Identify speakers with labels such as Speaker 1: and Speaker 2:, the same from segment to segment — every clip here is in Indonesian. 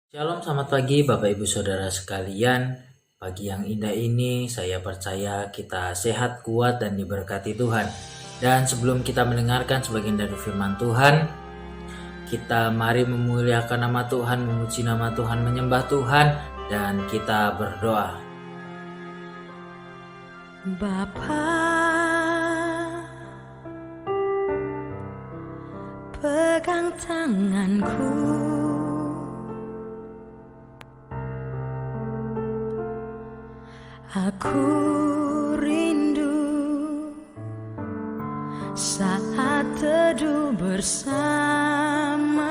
Speaker 1: Shalom, selamat pagi Bapak Ibu Saudara sekalian. Pagi yang indah ini saya percaya kita sehat, kuat, dan diberkati Tuhan. Dan sebelum kita mendengarkan sebagian dari firman Tuhan, kita mari memuliakan nama Tuhan, memuji nama Tuhan, menyembah Tuhan, dan kita berdoa.
Speaker 2: Bapa, pegang tanganku, aku rindu saat teduh bersamamu,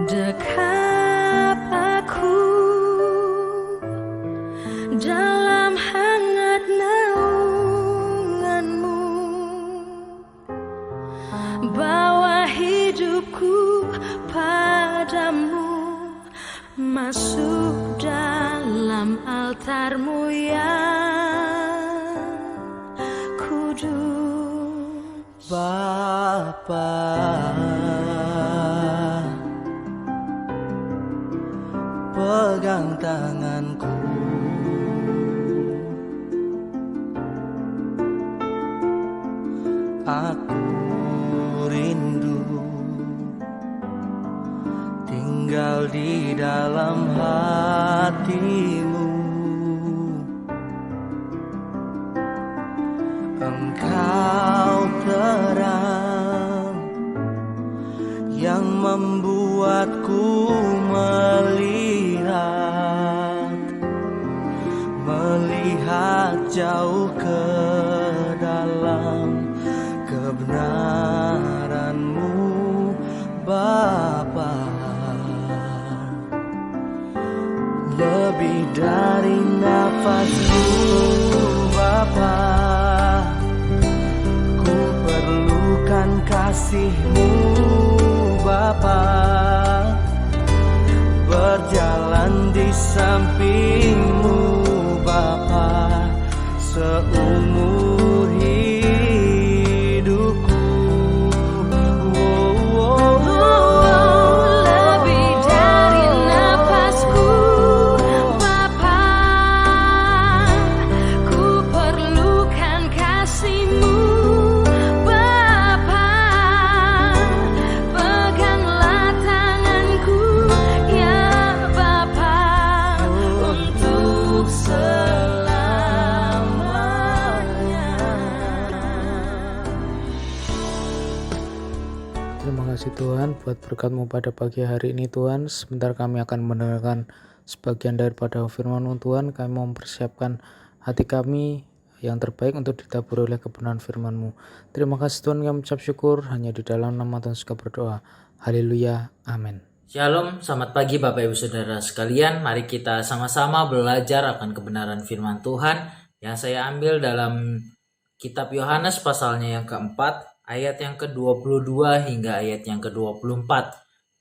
Speaker 2: dekap aku dalam hangat naunganmu, bawa hidupku padamu, masuk dalam altarmu yang kudus.
Speaker 3: Bapa, pegang tanganku, aku rindu tinggal di dalam hatimu. Engkau terang yang membuatku melihat jauh ke dalam kebenaran-Mu, Bapa. Lebih dari nafasku, Bapa, ku perlukan kasih-Mu, Bapa. Berjalan di samping-Mu, Bapa, seumur hidupku.
Speaker 2: Lebih dari napasku, Bapa, ku perlukan kasih-Mu, Bapa. Peganglah tanganku, ya Bapa, untuk selamanya.
Speaker 4: Terima kasih Tuhan buat berkat-Mu pada pagi hari ini Tuhan. Sebentar kami akan mendengarkan sebagian daripada firman-Mu Tuhan. Kami mau mempersiapkan hati kami yang terbaik untuk ditaburi oleh kebenaran firman-Mu. Terima kasih Tuhan, kami ucap syukur hanya di dalam nama Tuhan suka berdoa. Haleluya, amin.
Speaker 1: Shalom, selamat pagi Bapak Ibu Saudara sekalian. Mari kita sama-sama belajar akan kebenaran firman Tuhan yang saya ambil dalam kitab Yohanes pasalnya yang keempat, ayat yang ke-22 hingga ayat yang ke-24.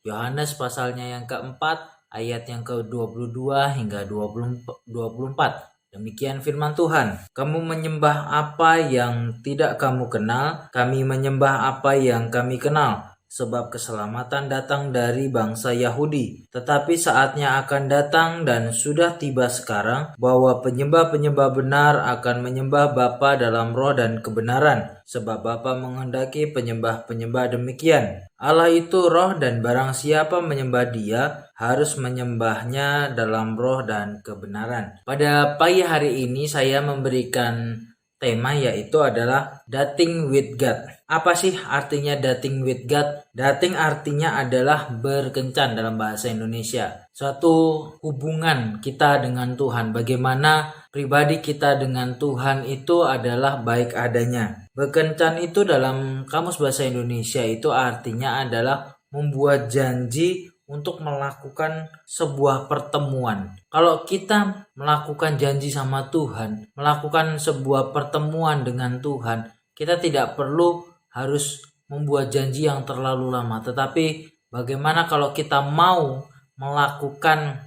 Speaker 1: Yohanes pasalnya yang keempat, ayat yang ke-22 hingga 24. Demikian firman Tuhan. Kamu menyembah apa yang tidak kamu kenal, kami menyembah apa yang kami kenal. Sebab keselamatan datang dari bangsa Yahudi. Tetapi saatnya akan datang dan sudah tiba sekarang bahwa penyembah-penyembah benar akan menyembah Bapa dalam roh dan kebenaran. Sebab Bapa menghendaki penyembah-penyembah demikian. Allah itu roh dan barang siapa menyembah Dia harus menyembahnya dalam roh dan kebenaran. Pada pagi hari ini saya memberikan tema yaitu adalah dating with God. Apa sih artinya dating with God? Dating artinya adalah berkencan dalam bahasa Indonesia. Suatu hubungan kita dengan Tuhan. Bagaimana pribadi kita dengan Tuhan itu adalah baik adanya. Berkencan itu dalam Kamus Bahasa Indonesia itu artinya adalah membuat janji untuk melakukan sebuah pertemuan. Kalau kita melakukan janji sama Tuhan, melakukan sebuah pertemuan dengan Tuhan, kita tidak perlu harus membuat janji yang terlalu lama. Tetapi bagaimana kalau kita mau melakukan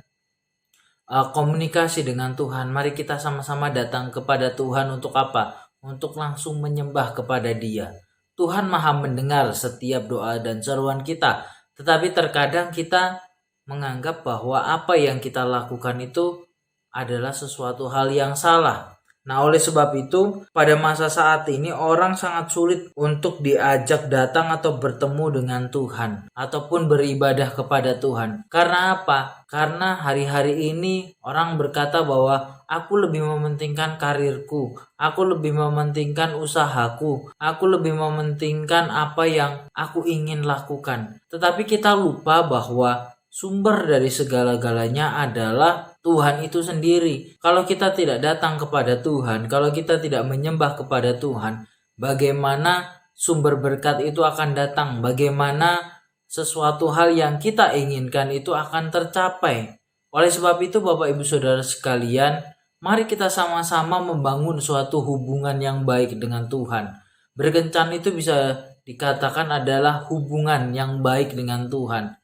Speaker 1: komunikasi dengan Tuhan? Mari kita sama-sama datang kepada Tuhan untuk apa? Untuk langsung menyembah kepada Dia. Tuhan Maha mendengar setiap doa dan seruan kita. Tetapi terkadang kita menganggap bahwa apa yang kita lakukan itu adalah sesuatu hal yang salah. Nah, oleh sebab itu, pada masa saat ini orang sangat sulit untuk diajak datang atau bertemu dengan Tuhan ataupun beribadah kepada Tuhan. Karena apa? Karena hari-hari ini orang berkata bahwa aku lebih mementingkan karirku, aku lebih mementingkan usahaku, aku lebih mementingkan apa yang aku ingin lakukan. Tetapi kita lupa bahwa sumber dari segala-galanya adalah Tuhan itu sendiri. Kalau kita tidak datang kepada Tuhan, kalau kita tidak menyembah kepada Tuhan, bagaimana sumber berkat itu akan datang? Bagaimana sesuatu hal yang kita inginkan itu akan tercapai? Oleh sebab itu, Bapak Ibu Saudara sekalian, mari kita sama-sama membangun suatu hubungan yang baik dengan Tuhan. Berkencan itu bisa dikatakan adalah hubungan yang baik dengan Tuhan.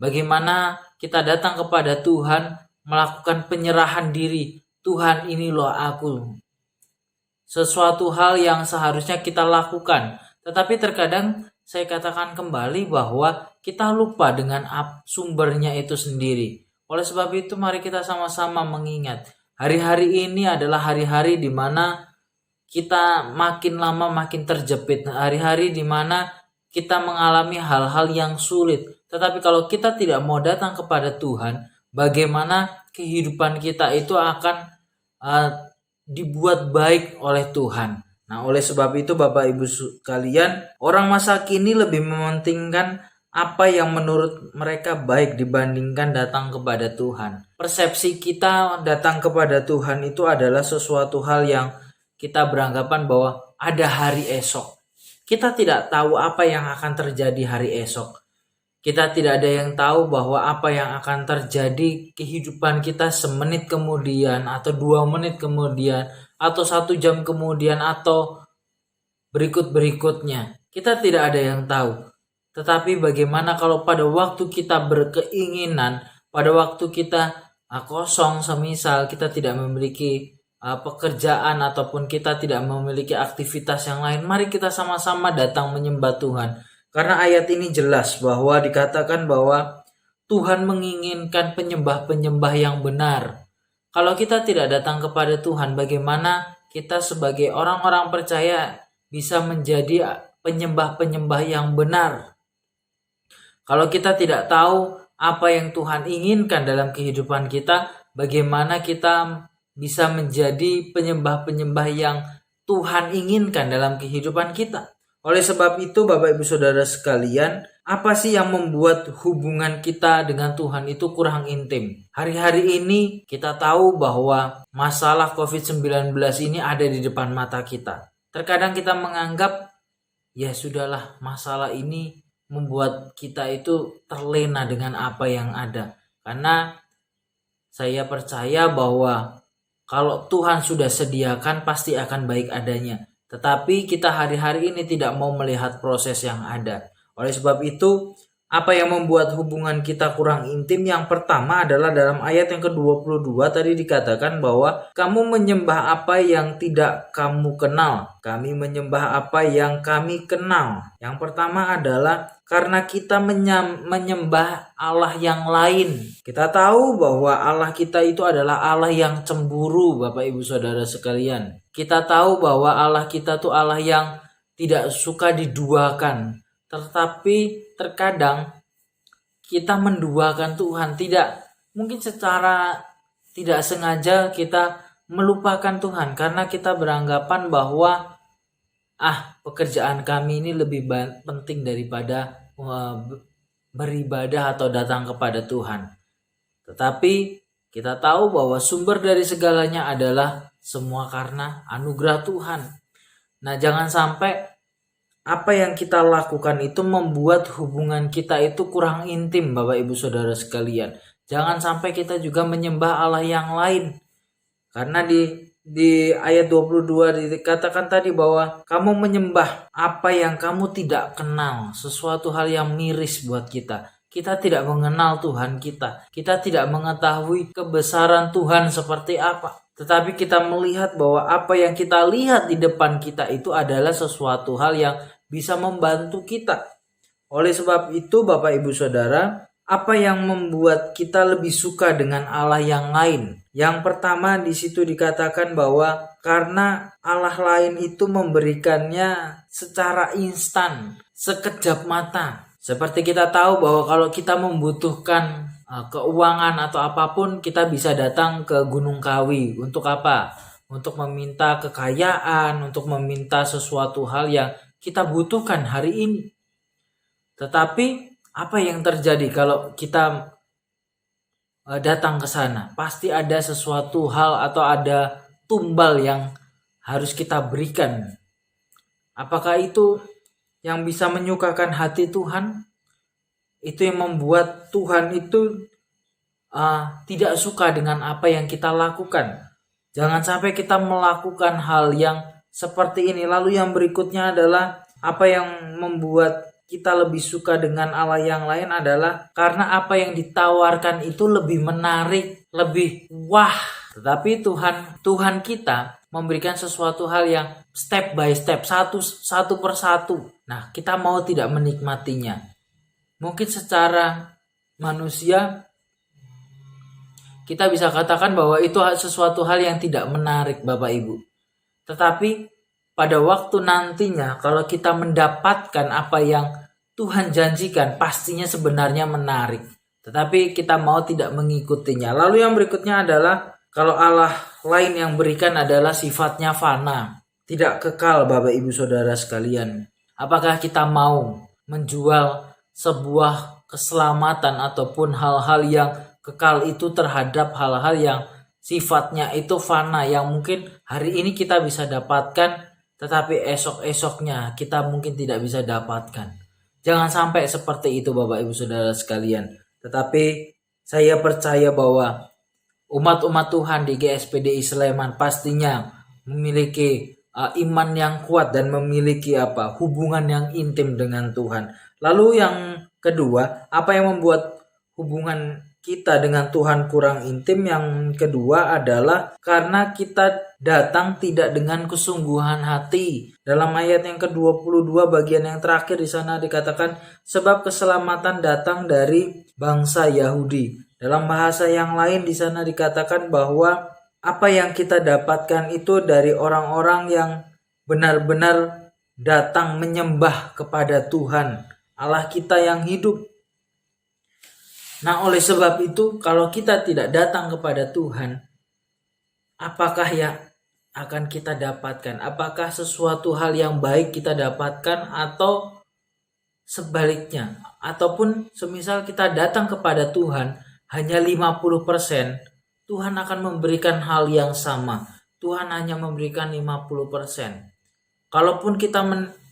Speaker 1: Bagaimana kita datang kepada Tuhan, melakukan penyerahan diri. Tuhan, ini loh aku. Sesuatu hal yang seharusnya kita lakukan. Tetapi terkadang saya katakan kembali bahwa kita lupa dengan sumbernya itu sendiri. Oleh sebab itu mari kita sama-sama mengingat. Hari-hari ini adalah hari-hari di mana kita makin lama makin terjepit. Hari-hari di mana kita mengalami hal-hal yang sulit. Tetapi kalau kita tidak mau datang kepada Tuhan, bagaimana kehidupan kita itu akan dibuat baik oleh Tuhan. Nah, oleh sebab itu Bapak Ibu sekalian, orang masa kini lebih mementingkan apa yang menurut mereka baik dibandingkan datang kepada Tuhan. Persepsi kita datang kepada Tuhan itu adalah sesuatu hal yang kita beranggapan bahwa ada hari esok. Kita tidak tahu apa yang akan terjadi hari esok. Kita tidak ada yang tahu bahwa apa yang akan terjadi kehidupan kita semenit kemudian, atau 2 menit kemudian, atau 1 jam kemudian, atau berikut-berikutnya. Kita tidak ada yang tahu. Tetapi bagaimana kalau pada waktu kita berkeinginan, pada waktu kita kosong, semisal kita tidak memiliki pekerjaan ataupun kita tidak memiliki aktivitas yang lain, mari kita sama-sama datang menyembah Tuhan. Karena ayat ini jelas bahwa dikatakan bahwa Tuhan menginginkan penyembah-penyembah yang benar. Kalau kita tidak datang kepada Tuhan, bagaimana kita sebagai orang-orang percaya bisa menjadi penyembah-penyembah yang benar? Kalau kita tidak tahu apa yang Tuhan inginkan dalam kehidupan kita, bagaimana kita bisa menjadi penyembah-penyembah yang Tuhan inginkan dalam kehidupan kita? Oleh sebab itu Bapak Ibu Saudara sekalian, apa sih yang membuat hubungan kita dengan Tuhan itu kurang intim? Hari-hari ini kita tahu bahwa masalah COVID-19 ini ada di depan mata kita. Terkadang kita menganggap, ya sudahlah, masalah ini membuat kita itu terlena dengan apa yang ada. Karena saya percaya bahwa kalau Tuhan sudah sediakan pasti akan baik adanya. Tetapi kita hari-hari ini tidak mau melihat proses yang ada. Oleh sebab itu, apa yang membuat hubungan kita kurang intim? Yang pertama adalah dalam ayat yang ke-22 tadi dikatakan bahwa kamu menyembah apa yang tidak kamu kenal. Kami menyembah apa yang kami kenal. Yang pertama adalah karena kita menyembah Allah yang lain. Kita tahu bahwa Allah kita itu adalah Allah yang cemburu, Bapak Ibu Saudara sekalian. Kita tahu bahwa Allah kita tuh Allah yang tidak suka diduakan. Tetapi terkadang kita menduakan Tuhan, mungkin secara tidak sengaja kita melupakan Tuhan karena kita beranggapan bahwa pekerjaan kami ini lebih penting daripada beribadah atau datang kepada Tuhan. Tetapi kita tahu bahwa sumber dari segalanya adalah semua karena anugerah Tuhan. Nah, jangan sampai apa yang kita lakukan itu membuat hubungan kita itu kurang intim, Bapak Ibu Saudara sekalian. Jangan sampai kita juga menyembah Allah yang lain. Karena di ayat 22 dikatakan tadi bahwa kamu menyembah apa yang kamu tidak kenal, sesuatu hal yang miris buat kita. Kita tidak mengenal Tuhan kita. Kita tidak mengetahui kebesaran Tuhan seperti apa. Tetapi kita melihat bahwa apa yang kita lihat di depan kita itu adalah sesuatu hal yang bisa membantu kita. Oleh sebab itu Bapak Ibu Saudara, apa yang membuat kita lebih suka dengan Allah yang lain? Yang pertama di situ dikatakan bahwa karena Allah lain itu memberikannya secara instan, sekejap mata. Seperti kita tahu bahwa kalau kita membutuhkan keuangan atau apapun, kita bisa datang ke Gunung Kawi. Untuk apa? Untuk meminta kekayaan, untuk meminta sesuatu hal yang kita butuhkan hari ini. Tetapi apa yang terjadi kalau kita datang ke sana? Pasti ada sesuatu hal atau ada tumbal yang harus kita berikan. Apakah itu yang bisa menyukakan hati Tuhan? Itu yang membuat Tuhan itu tidak suka dengan apa yang kita lakukan. Jangan sampai kita melakukan hal yang seperti ini. Lalu yang berikutnya adalah apa yang membuat kita lebih suka dengan Allah yang lain adalah karena apa yang ditawarkan itu lebih menarik, lebih wah. Tetapi Tuhan kita memberikan sesuatu hal yang step by step, satu per satu. Nah, kita mau tidak menikmatinya. Mungkin secara manusia kita bisa katakan bahwa itu sesuatu hal yang tidak menarik, Bapak Ibu. Tetapi pada waktu nantinya kalau kita mendapatkan apa yang Tuhan janjikan, pastinya sebenarnya menarik. Tetapi kita mau tidak mengikutinya. Lalu yang berikutnya adalah kalau Allah lain yang berikan adalah sifatnya fana, tidak kekal, Bapak Ibu Saudara sekalian. Apakah kita mau menjual sebuah keselamatan ataupun hal-hal yang kekal itu terhadap hal-hal yang sifatnya itu fana, yang mungkin hari ini kita bisa dapatkan, tetapi esok-esoknya kita mungkin tidak bisa dapatkan. Jangan sampai seperti itu Bapak Ibu Saudara sekalian. Tetapi saya percaya bahwa umat-umat Tuhan di GSPDI Sleman pastinya memiliki iman yang kuat dan memiliki hubungan yang intim dengan Tuhan. Lalu yang kedua, apa yang membuat hubungan kita dengan Tuhan kurang intim? Yang kedua adalah karena kita datang tidak dengan kesungguhan hati. Dalam ayat yang ke-22 bagian yang terakhir di sana dikatakan sebab keselamatan datang dari bangsa Yahudi. Dalam bahasa yang lain di sana dikatakan bahwa apa yang kita dapatkan itu dari orang-orang yang benar-benar datang menyembah kepada Tuhan, Allah kita yang hidup. Nah, oleh sebab itu kalau kita tidak datang kepada Tuhan, apakah yang akan kita dapatkan? Apakah sesuatu hal yang baik kita dapatkan atau sebaliknya? Ataupun semisal kita datang kepada Tuhan hanya 50%, Tuhan akan memberikan hal yang sama. Tuhan hanya memberikan 50%. Kalaupun kita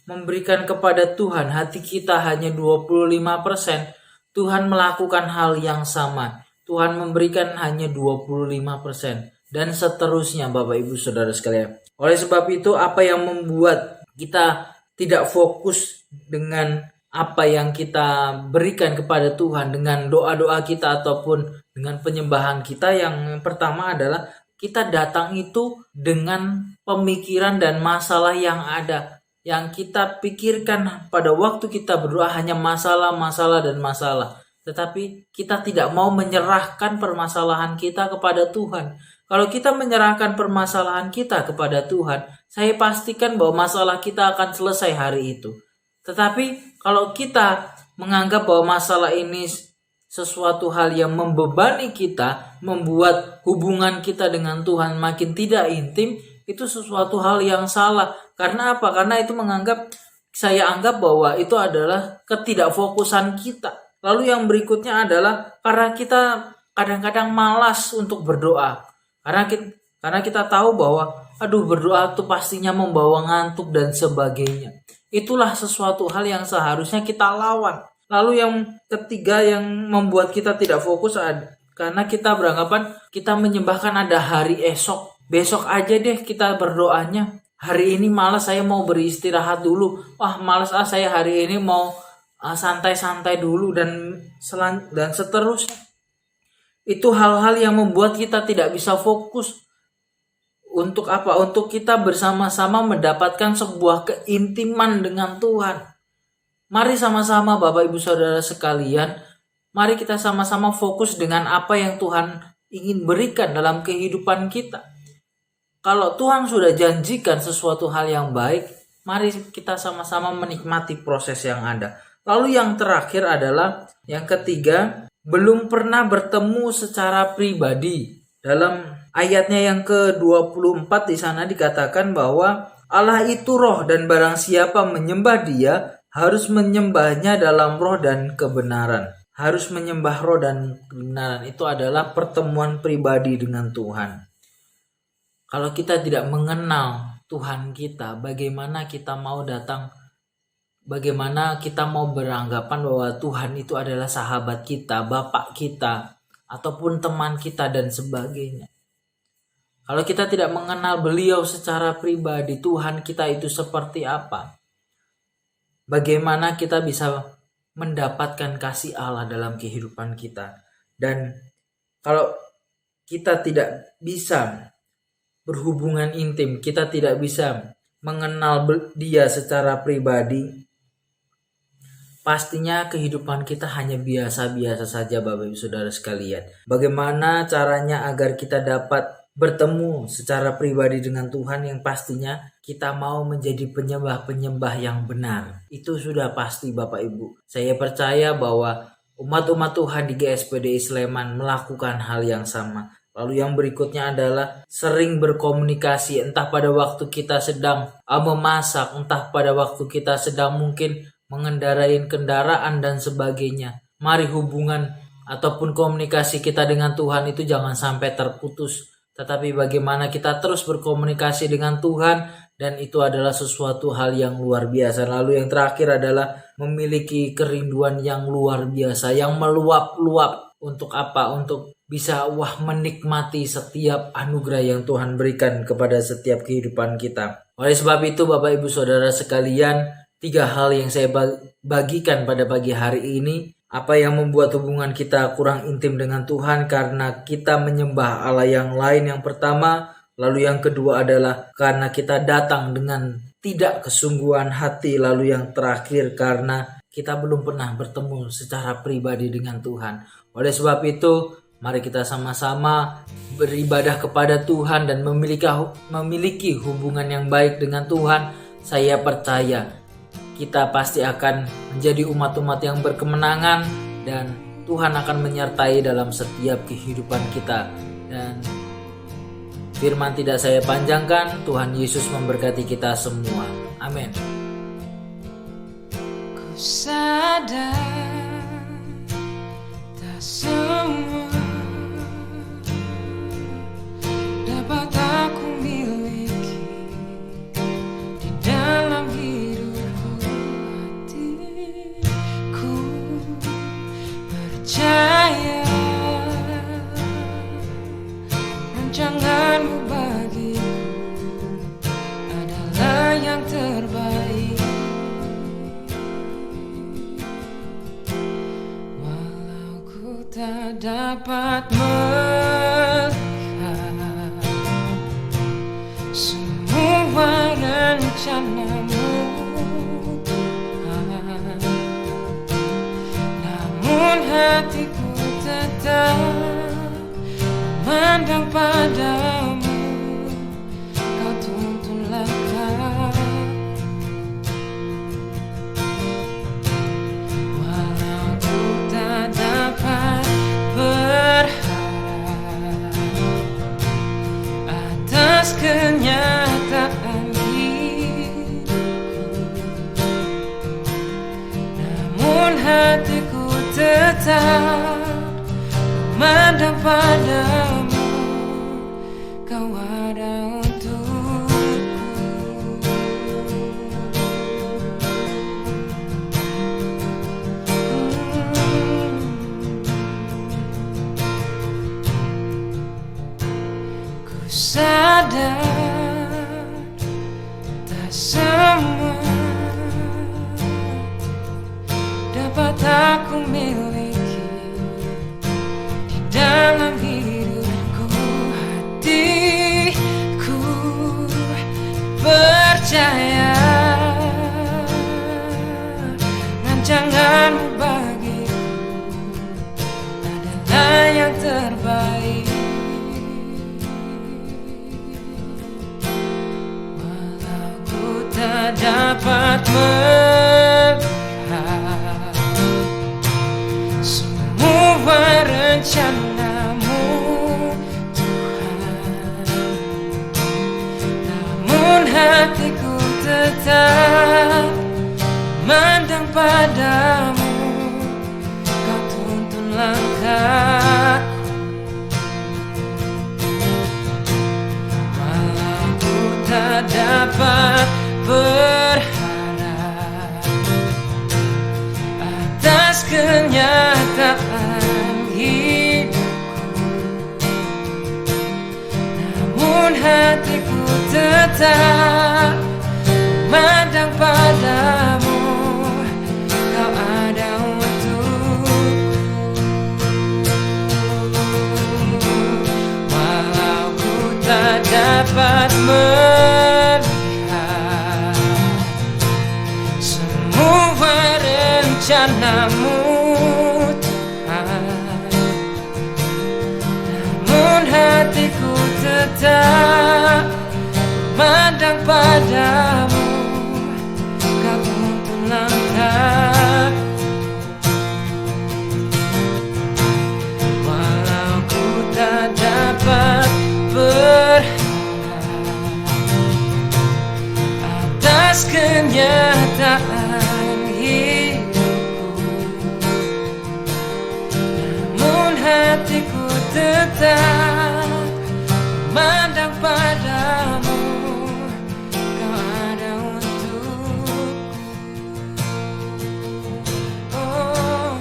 Speaker 1: memberikan kepada Tuhan, hati kita hanya 25%, Tuhan melakukan hal yang sama. Tuhan memberikan hanya 25%. Dan seterusnya Bapak Ibu Saudara sekalian. Oleh sebab itu apa yang membuat kita tidak fokus dengan apa yang kita berikan kepada Tuhan, dengan doa-doa kita ataupun dengan penyembahan kita? Yang pertama adalah kita datang itu dengan pemikiran dan masalah yang ada. Yang kita pikirkan pada waktu kita berdoa hanya masalah dan masalah. Tetapi kita tidak mau menyerahkan permasalahan kita kepada Tuhan. Kalau kita menyerahkan permasalahan kita kepada Tuhan, saya pastikan bahwa masalah kita akan selesai hari itu. Tetapi kalau kita menganggap bahwa masalah ini sesuatu hal yang membebani kita, membuat hubungan kita dengan Tuhan makin tidak intim, itu sesuatu hal yang salah. Karena apa? Karena itu saya anggap bahwa itu adalah ketidakfokusan kita. Lalu yang berikutnya adalah karena kita kadang-kadang malas untuk berdoa. Karena kita tahu bahwa berdoa itu pastinya membawa ngantuk dan sebagainya. Itulah sesuatu hal yang seharusnya kita lawan. Lalu yang ketiga yang membuat kita tidak fokus karena kita beranggapan kita menyembahkan ada hari esok. Besok aja deh kita berdoanya. Hari ini malas, saya mau beristirahat dulu. Wah malas saya hari ini mau santai-santai dulu dan seterusnya. Itu hal-hal yang membuat kita tidak bisa fokus Untuk apa? Untuk kita bersama-sama mendapatkan sebuah keintiman dengan Tuhan. Mari sama-sama Bapak Ibu Saudara sekalian, mari kita sama-sama fokus dengan apa yang Tuhan ingin berikan dalam kehidupan kita. Kalau Tuhan sudah janjikan sesuatu hal yang baik, mari kita sama-sama menikmati proses yang ada. Lalu yang terakhir adalah yang ketiga, belum pernah bertemu secara pribadi. Dalam ayatnya yang ke-24 di sana dikatakan bahwa Allah itu roh dan barang siapa menyembah Dia harus menyembahnya dalam roh dan kebenaran. Harus menyembah roh dan kebenaran itu adalah pertemuan pribadi dengan Tuhan. Kalau kita tidak mengenal Tuhan kita, bagaimana kita mau datang, bagaimana kita mau beranggapan bahwa Tuhan itu adalah sahabat kita, bapak kita, ataupun teman kita dan sebagainya. Kalau kita tidak mengenal beliau secara pribadi, Tuhan kita itu seperti apa? Bagaimana kita bisa mendapatkan kasih Allah dalam kehidupan kita? Dan kalau kita tidak bisa berhubungan intim, kita tidak bisa mengenal Dia secara pribadi, pastinya kehidupan kita hanya biasa-biasa saja Bapak Ibu Saudara sekalian. Bagaimana caranya agar kita dapat bertemu secara pribadi dengan Tuhan? Yang pastinya kita mau menjadi penyembah-penyembah yang benar. Itu sudah pasti Bapak Ibu. Saya percaya bahwa umat-umat Tuhan di GSPDI Sleman melakukan hal yang sama. Lalu yang berikutnya adalah sering berkomunikasi, entah pada waktu kita sedang memasak, entah pada waktu kita sedang mungkin mengendarai kendaraan dan sebagainya. Mari hubungan ataupun komunikasi kita dengan Tuhan itu jangan sampai terputus. Tetapi bagaimana kita terus berkomunikasi dengan Tuhan, dan itu adalah sesuatu hal yang luar biasa. Lalu yang terakhir adalah memiliki kerinduan yang luar biasa, yang meluap-luap. Untuk apa? Untuk bisa menikmati setiap anugerah yang Tuhan berikan kepada setiap kehidupan kita. Oleh sebab itu Bapak Ibu Saudara sekalian, 3 hal yang saya bagikan pada pagi hari ini. Apa yang membuat hubungan kita kurang intim dengan Tuhan? Karena kita menyembah Allah yang lain, yang pertama. Lalu yang kedua adalah karena kita datang dengan tidak kesungguhan hati. Lalu yang terakhir karena kita belum pernah bertemu secara pribadi dengan Tuhan. Oleh sebab itu, mari kita sama-sama beribadah kepada Tuhan dan memiliki hubungan yang baik dengan Tuhan. Saya percaya kita pasti akan menjadi umat-umat yang berkemenangan, dan Tuhan akan menyertai dalam setiap kehidupan kita. Dan firman tidak saya panjangkan, Tuhan Yesus memberkati kita semua. Amin.
Speaker 2: Ku sadar tak semua dapat aku miliki di dalam hidupku. Hatiku percaya rancanganmu bagiku adalah yang terbaik. Walau ku tak dapat melihat semua rencanamu, namun hatiku tetap memandang padamu. Kau tuntun langkah, walau ku tak dapat berharap atas kenyataan hidupku, namun hatiku tetap memandang padamu. Kau ada untukku. Ku sadar tak semua dapat aku miliki di dalam hidupku. Hatiku rancanganmu bagiku adalah yang terbaik. Walau ku tak dapat melihat semua rencanamu Tuhan, namun hatiku tetap mandang padamu. Kau tuntun langkahku, walau ku tak dapat berharap atas kenyataan hidupku, namun hatiku tetap memandang padamu. Kau ada untukku, walau ku tak dapat melihat semua rencanamu Tuhan, namun hatiku tetap memandang padamu. Kau tuntun langkahku, walau ku tak dapat berharap atas kenyataan hidupku, namun hatiku tetap memandang padamu. Kau ada untukku, oh,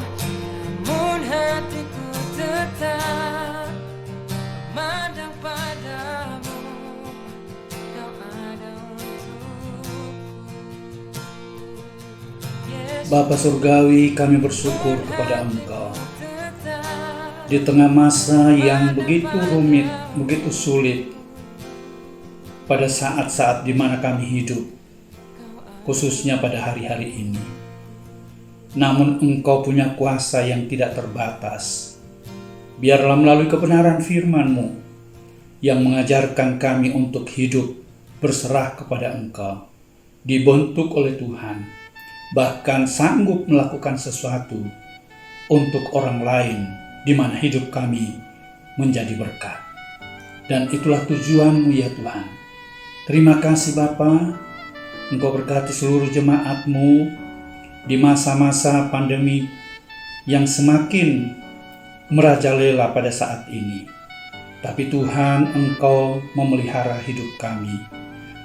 Speaker 2: namun hatiku tetap memandang padamu. Kau ada untukku, Yesus.
Speaker 5: Bapa Surgawi, kami bersyukur kepada Engkau. Di tengah masa yang begitu rumit, begitu sulit, pada saat-saat di mana kami hidup, khususnya pada hari-hari ini. Namun Engkau punya kuasa yang tidak terbatas. Biarlah melalui kebenaran firman-Mu yang mengajarkan kami untuk hidup berserah kepada Engkau, dibentuk oleh Tuhan, bahkan sanggup melakukan sesuatu untuk orang lain di mana hidup kami menjadi berkat. Dan itulah tujuan-Mu ya Tuhan. Terima kasih Bapa, Engkau berkati seluruh jemaat-Mu di masa-masa pandemi yang semakin merajalela pada saat ini. Tapi Tuhan, Engkau memelihara hidup kami,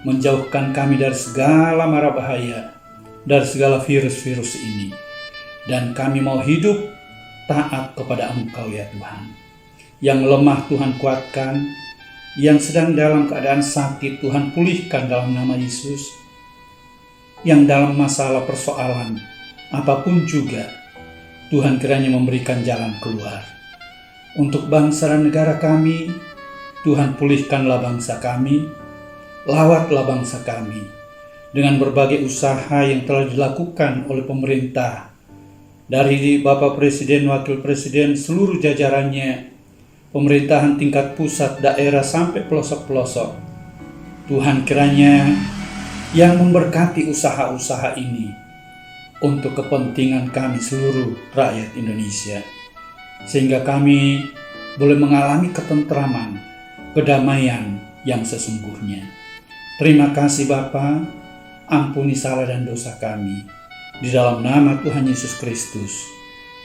Speaker 5: menjauhkan kami dari segala mara bahaya, dari segala virus-virus ini. Dan kami mau hidup taat kepada Engkau ya Tuhan. Yang lemah Tuhan kuatkan, yang sedang dalam keadaan sakit Tuhan pulihkan dalam nama Yesus. Yang dalam masalah persoalan apapun juga, Tuhan kiranya memberikan jalan keluar. Untuk bangsa dan negara kami, Tuhan pulihkanlah bangsa kami, lawatlah bangsa kami dengan berbagai usaha yang telah dilakukan oleh pemerintah, dari Bapak Presiden, Wakil Presiden, seluruh jajarannya, pemerintahan tingkat pusat, daerah, sampai pelosok-pelosok. Tuhan kiranya yang memberkati usaha-usaha ini untuk kepentingan kami seluruh rakyat Indonesia, sehingga kami boleh mengalami ketentraman, kedamaian yang sesungguhnya. Terima kasih Bapa, ampuni salah dan dosa kami di dalam nama Tuhan Yesus Kristus.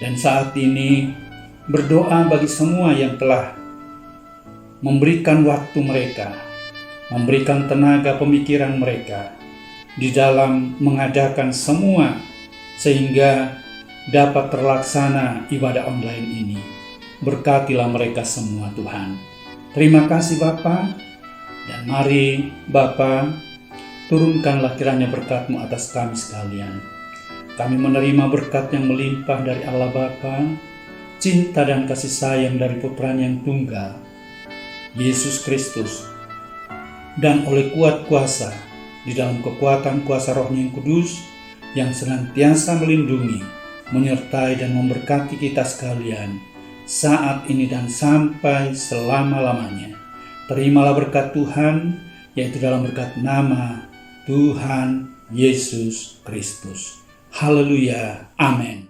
Speaker 5: Dan saat ini berdoa bagi semua yang telah memberikan waktu mereka, memberikan tenaga pemikiran mereka di dalam mengadakan semua sehingga dapat terlaksana ibadah online ini. Berkatilah mereka semua Tuhan. Terima kasih Bapa, dan mari Bapa, turunkanlah kiranya berkat-Mu atas kami sekalian. Kami menerima berkat yang melimpah dari Allah Bapa, cinta dan kasih sayang dari Putra-Nya yang tunggal, Yesus Kristus, dan oleh kuat kuasa di dalam kekuatan kuasa Roh-Nya yang kudus, yang senantiasa melindungi, menyertai dan memberkati kita sekalian saat ini dan sampai selama-lamanya. Terimalah berkat Tuhan, yaitu dalam berkat nama Tuhan Yesus Kristus. Haleluya. Amin.